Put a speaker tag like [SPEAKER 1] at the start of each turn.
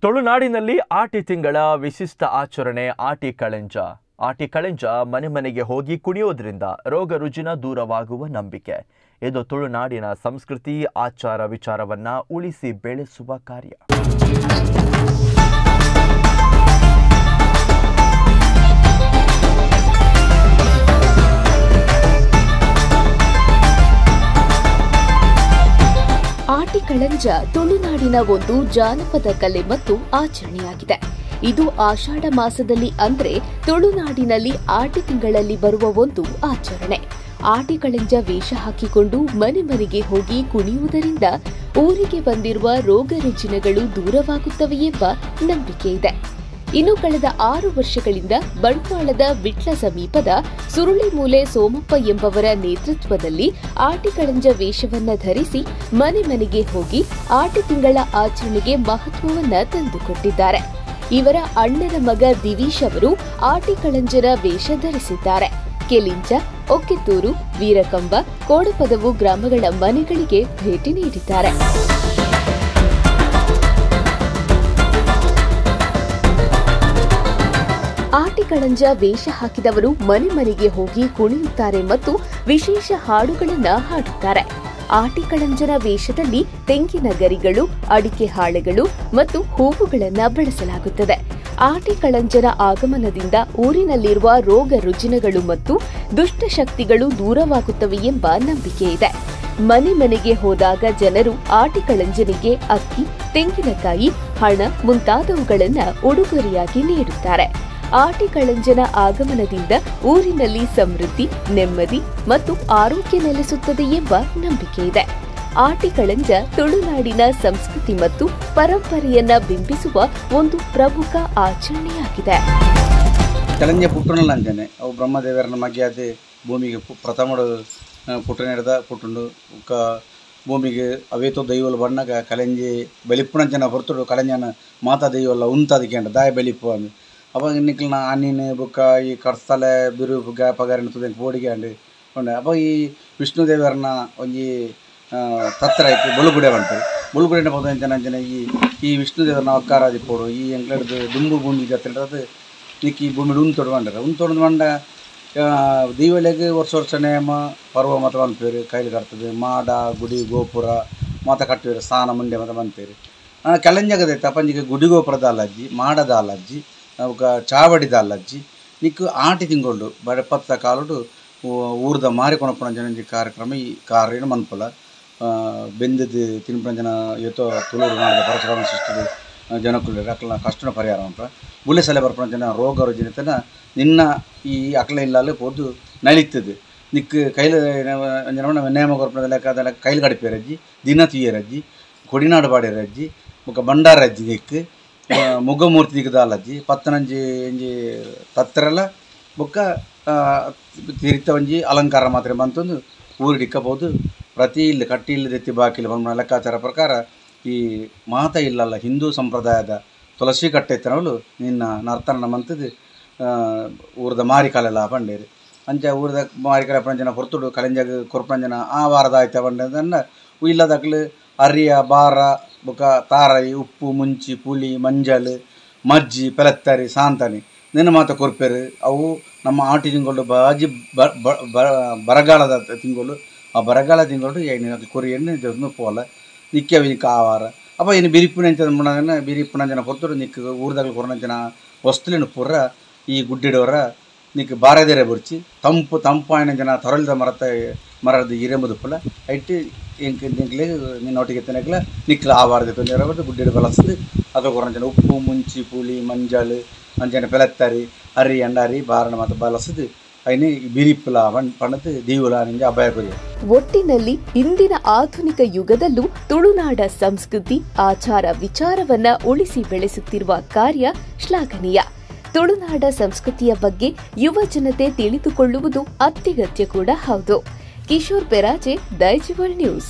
[SPEAKER 1] ತುಳುನಾಡಿನಲ್ಲಿ ಆಟಿ ತಿಂಗಳ ವಿಶಿಷ್ಟ ಆಚರಣೆ ಆಟಿ ಕಳೆಂಜ. ಆಟಿ ಕಳೆಂಜ ಮನೆ ಮನೆಗೆ ಹೋಗಿ ಕುಣಿಯೋದ್ರಿಂದ ರೋಗ ರುಜಿನ ದೂರವಾಗುವ ನಂಬಿಕೆ. ಇದು ತುಳುನಾಡಿನ ಸಂಸ್ಕೃತಿ ಆಚಾರ ವಿಚಾರವನ್ನ ಉಳಿಸಿ ಬೆಳೆಸುವ ಕಾರ್ಯ.
[SPEAKER 2] ಆಟಿ ಕಳೆಂಜ ತುಳುನಾಡಿನ ಒಂದು ಜಾನಪದ ಕಲೆ ಮತ್ತು ಆಚರಣೆಯಾಗಿದೆ. ಇದು ಆಷಾಢ ಮಾಸದಲ್ಲಿ ಅಂದ್ರೆ ತುಳುನಾಡಿನಲ್ಲಿ ಆಟಿ ತಿಂಗಳಲ್ಲಿ ಬರುವ ಒಂದು ಆಚರಣೆ. ಆಟಿ ಕಳೆಂಜ ವೇಷ ಹಾಕಿಕೊಂಡು ಮನೆ ಮನೆಗೆ ಹೋಗಿ ಕುಣಿಯುವುದರಿಂದ ಊರಿಗೆ ಬಂದಿರುವ ರೋಗ ರುಜಿನಗಳು ದೂರವಾಗುತ್ತವೆ ಎಂಬ ನಂಬಿಕೆ ಇದೆ. ಇನ್ನು ಕಳೆದ 6 ವರ್ಷಗಳಿಂದ ಬಂಟ್ವಾಳದ ವಿಟ್ಲ ಸಮೀಪದ ಸುರುಳಿಮೂಲೆ ಸೋಮಪ್ಪ ಎಂಬವರ ನೇತೃತ್ವದಲ್ಲಿ ಆಟಿ ಕಳೆಂಜ ವೇಷವನ್ನ ಧರಿಸಿ ಮನೆ ಮನೆಗೆ ಹೋಗಿ ಆಟಿ ತಿಂಗಳ ಆಚರಣೆಗೆ ಮಹತ್ವವನ್ನ ತಂದುಕೊಟ್ಟಿದ್ದಾರೆ. ಇವರ ಅಣ್ಣನ ಮಗ ದಿವೀಶ್ ಅವರು ಆಟಿ ಕಳೆಂಜರ ವೇಷ ಧರಿಸಿದ್ದಾರೆ. ಕೆಲಿಂಚ, ಒಕ್ಕೆತ್ತೂರು, ವೀರಕಂಬ, ಕೋಡಪದವು ಗ್ರಾಮಗಳ ಮನೆಗಳಿಗೆ ಭೇಟಿ ನೀಡಿದ್ದಾರೆ. ಆಟಿ ಕಳೆಂಜ ವೇಷ ಹಾಕಿದವರು ಮನೆ ಮನೆಗೆ ಹೋಗಿ ಕುಣಿಯುತ್ತಾರೆ ಮತ್ತು ವಿಶೇಷ ಹಾಡುಗಳನ್ನು ಹಾಡುತ್ತಾರೆ. ಆಟಿ ಕಳೆಂಜನ ವೇಷದಲ್ಲಿ ತೆಂಗಿನ ಗರಿಗಳು, ಅಡಿಕೆ ಹಾಳೆಗಳು ಮತ್ತು ಹೂವುಗಳನ್ನು ಬಳಸಲಾಗುತ್ತದೆ. ಆಟಿ ಕಳೆಂಜನ ಆಗಮನದಿಂದ ಊರಿನಲ್ಲಿರುವ ರೋಗ ರುಜಿನಗಳು ಮತ್ತು ದುಷ್ಟಶಕ್ತಿಗಳು ದೂರವಾಗುತ್ತವೆ ಎಂಬ ನಂಬಿಕೆ ಇದೆ. ಮನೆ ಮನೆಗೆ ಹೋದಾಗ ಜನರು ಆಟಿ ಕಳೆಂಜನಿಗೆ ಅಕ್ಕಿ, ತೆಂಗಿನಕಾಯಿ, ಹಣ ಮುಂತಾದವುಗಳನ್ನು ಉಡುಗೊರೆಯಾಗಿ ನೀಡುತ್ತಾರೆ. ಆಟಿ ಕಳೆಂಜನ ಆಗಮನದಿಂದ ಊರಿನಲ್ಲಿ ಸಮೃದ್ಧಿ, ನೆಮ್ಮದಿ ಮತ್ತು ಆರೋಗ್ಯ ನೆಲೆಸುತ್ತದೆ ಎಂಬ ನಂಬಿಕೆ ಇದೆ. ಆಟಿ ಕಳೆಂಜ ತುಳುನಾಡಿನ ಸಂಸ್ಕೃತಿ ಮತ್ತು ಪರಂಪರೆಯನ್ನ ಬಿಂಬಿಸುವ ಒಂದು ಪ್ರಮುಖ ಆಚರಣೆಯಾಗಿದೆ.
[SPEAKER 3] ಕಳೆಂಜ ಪುಟ್ಟುನಲ್ಲ ಅಂಜನೆ ಅವು ಬ್ರಹ್ಮದೇವರನ ಮಗ್ಯಾದೆ ಭೂಮಿಗೆ ಪ್ರಥಮ ಪುಟ್ಟು ನೆಡೆದ ಪುಟ್ಟುಂಡು ಭೂಮಿಗೆ ಅವೇತೋ ದೈವಲು ಬಣ್ಣಗ ಕಳೆಂಜಿ ಬಲಿಪ್ಪುಣಂಜನ ಹೊರತುಡು ಕಳೆಂಜನ ಮಾತಾ ದೈವಲ್ಲ ಉಂತದಕ್ಕೆ ದಾಯ ಬಲಿಪ್ಪು ಅಂದು ಅವಾಗ ನಿಕ್ಲನ ಆನಿನ ಬುಕ್ಕ ಈ ಕಡ್ಸ್ತಲೆ ಬಿರು ಬುಗ್ಗ ಪಗಾರಿನ ತುದೆಂಗೆ ಬೋಡಿಗೆ ಅಂಡು ಉಂಡೆ ಅವಾಗ ಈ ವಿಷ್ಣು ದೇವರನ್ನ ಒಂಜಿ ತತ್ರ ಆಯ್ತು ಬುಳುಗುಡೆ ಬಂತಾರೆ. ಬುಳುಗುಡೆ ಪದಂಜನ ಈ ವಿಷ್ಣು ದೇವರನ್ನ ಒಕ್ಕಾರಾದಿ ಪೋಡು ಈ ಎಂಗ್ಲಡ್ದು ದುಂಬು ಭೂಮಿ ಅದು ನಿಕ್ಕಿ ಭೂಮಿ ಉಂತೊಡು ಬಂಡರೆ ಬಂಡ ದೀವಲೆಗೆ ವರ್ಷ ನೇಮ ಪರ್ವ ಮತ ಬಂತೇರಿ ಕೈಲಿ ಕಟ್ತದೆ ಮಾಡ ಗುಡಿ ಗೋಪುರ ಮತ ಕಟ್ಟಿದ್ರು ಸ್ನಾನ ಮುಂಡೆ ಮತ ಬಂತೇರಿ. ಕಲೆಂಜಗದೆ ತಪಂಜಿಗೆ ಗುಡಿ ಗೋಪುರದ ಅಲ್ಲಜ್ಜಿ, ಮಾಡದ ಅಲ್ಲಜ್ಜಿ, ಅವಕ್ಕೆ ಚಾವಡಿದ ಅಲ್ಲಜ್ಜಿ ನಿಕ್ಕು ಆಟಿ ತಿಂಗಳು ಬಡಪತ್ತ ಕಾಲುಡು ಊರ್ದ ಮಾರಿಕೊಣಪ್ಪನ ಜನ ಕಾರ್ಯಕ್ರಮ ಈ ಕಾರ್ಯನ ಮನ್ಪಲ ಬೆಂದದ್ದು ತಿನ್ಪನ ಜನ ಇವತ್ತು ತುಳೂರು ಮಾಡಿದ ಪರಶುರಾಮ ಸೃಷ್ಟಿದು ಜನಕ್ಕೂ ಅಕ್ಲ ಕಷ್ಟನ ಪರಿಹಾರ ಅಂತ ಬುಳ್ಳೆ ಸಲೆ ಬರ್ಪಣ ಜನ ರೋಗ ರುಜಿನತನ ನಿನ್ನ ಈ ಅಕ್ಲ ಇಲ್ಲಲ್ಲಿ ಪೋದು ನಳಿತದೆ ನಿಕ್ಕು ಕೈಲು ಜನ ನೇಮ ಕೊರ್ಪಣದ ಲೆಕ್ಕದ ಕೈಲು ಗಡಿಪೇರಜ್ಜಿ, ದಿನ ತೀಯರಜ್ಜಿ, ಕೊಡಿನಾಡು ಬಾಡಿರಜ್ಜಿ, ಮುಖ ಭಂಡಾರಜ್ಜಿ ನಿಕ್ಕು ಮುಗಮೂರ್ತಿ ದಿಗದಾಲಜ್ಜಿ ಪತ್ತನಂಜಿ ಎಂಜಿ ತತ್ತರೆಲ್ಲ ಬೊಕ್ಕ ತಿರಿತ ಒಂಜಿ ಅಲಂಕಾರ ಮಾತ್ರ ಬಂತಂದು ಊರಿಡಿಕ್ಕಬಹುದು. ಪ್ರತಿ ಇಲ್ಲಿ ಕಟ್ಟಿ ಇಲ್ಲದ ಎತ್ತಿ ಬಾಕಿಲ್ಲ ಬಂದ ಲೆಕ್ಕಾಚಾರ ಪ್ರಕಾರ ಈ ಮಾತ ಇಲ್ಲಲ್ಲ ಹಿಂದೂ ಸಂಪ್ರದಾಯದ ತುಳಸಿ ಕಟ್ಟೆ ಎತ್ತನವಳು ನಿನ್ನ ನರ್ತನ ಮಂತದ್ದು ಊರದ ಮಾರಿಕಾಲೆಲ್ಲ ಬಂಡೇರಿ ಅಂಚ ಊರದ ಮಾರಿಕಾಲ ಪಂಜನ ಹೊರತುಡು ಕಲೆಂಜಾಗ ಕೊರ್ಪಂಜನ ಆ ವಾರದ ಆಯ್ತ ಬಂಡದನ್ನ ಇಲ್ಲದಕ್ಲು ಅರಿಯ ಬಾರ ಬೊಕ ತಾರಾಯಿ ಉಪ್ಪು ಮುಂಚಿ ಪುಲಿ ಮಂಜಲ್ ಮಜ್ಜಿ ಪೆಲತ್ತರಿ ಸಾಂತಾನಿ ನಿನ್ನ ಮಾತ ಕೊರ್ಪೆರು ಅವು ನಮ್ಮ ಆಟಿ ತಿಂಗಳು ಬಾಜಿ ಬರಗಾಲದ ತಿಂಗಳು. ಆ ಬರಗಾಲ ತಿಂಗಳು ಏನು ಕೊರಿ ಎಣ್ಣೆ ಪೋಲ ನಿಕ್ಕವಿ ನಿಕ್ಕ ಆವಾರ ಅಪ್ಪ ಇನ್ನು ಬಿರಿಪ್ಪುನಂಚ ಮುಣನ ಬಿರಿಪ್ಪುನಂಜನ ಹೊರತು ನಿಕ್ಕ ಊರ್ದಾಗ ಕೊರನಂಚನ ವಸ್ತುಲಿನ ಪುರ್ರ ಈ ಗುಡ್ಡಿಡೋರ ನಿಕ್ಕ ಬಾರದೇರೆ ಬುರ್ಚಿ ತಂಪು ಆಯ್ನ ಜನ ತೊರಳಿದ ಮರದ ಹಿರೆಂಬುದು ಪುಲ ಐಟಿ ಎಂಕ್ ನಿಕ್ಲೆ ನಿನ್ನೊಟ್ಟಿಗೆ ತಿನ್ನಕ್ಲ ನಿಕ್ಲ ಆವಾರದ ತೊಂದರೆ ಬರ್ತದೆ ಗುಡ್ಡಿಡು ಬಲಸದು ಅದು ಕೊರಂಜನ ಉಪ್ಪು ಮುಂಚಿ ಪುಲಿ ಮಂಜಾಲು ಅಂಜನ ಪೆಲತ್ತರಿ ಅರಿ ಅಂಡಾರಿ ಬಾರಣ ಮತ್ತು ಬಲಸದು ಐನೆ ಬಿರಿಪ್ಪಲ ಪಣದು ದೀವುಲ ನಿಂಗೆ ಅಭಯ ಕೊರಿಯ.
[SPEAKER 2] ಒಟ್ಟಿನಲ್ಲಿ ಇಂದಿನ ಆಧುನಿಕ ಯುಗದಲ್ಲೂ ತುಳುನಾಡ ಸಂಸ್ಕೃತಿ ಆಚಾರ ವಿಚಾರವನ್ನ ಉಳಿಸಿ ಬೆಳೆಸುತ್ತಿರುವ ಕಾರ್ಯ ಶ್ಲಾಘನೀಯ. ತುಳುನಾಡ ಸಂಸ್ಕೃತಿಯ ಬಗ್ಗೆ ಯುವ ಜನತೆ ತಿಳಿದುಕೊಳ್ಳುವುದು ಅತ್ಯಗತ್ಯ ಕೂಡ ಹೌದು. Kishore Peraje, Daiji world news.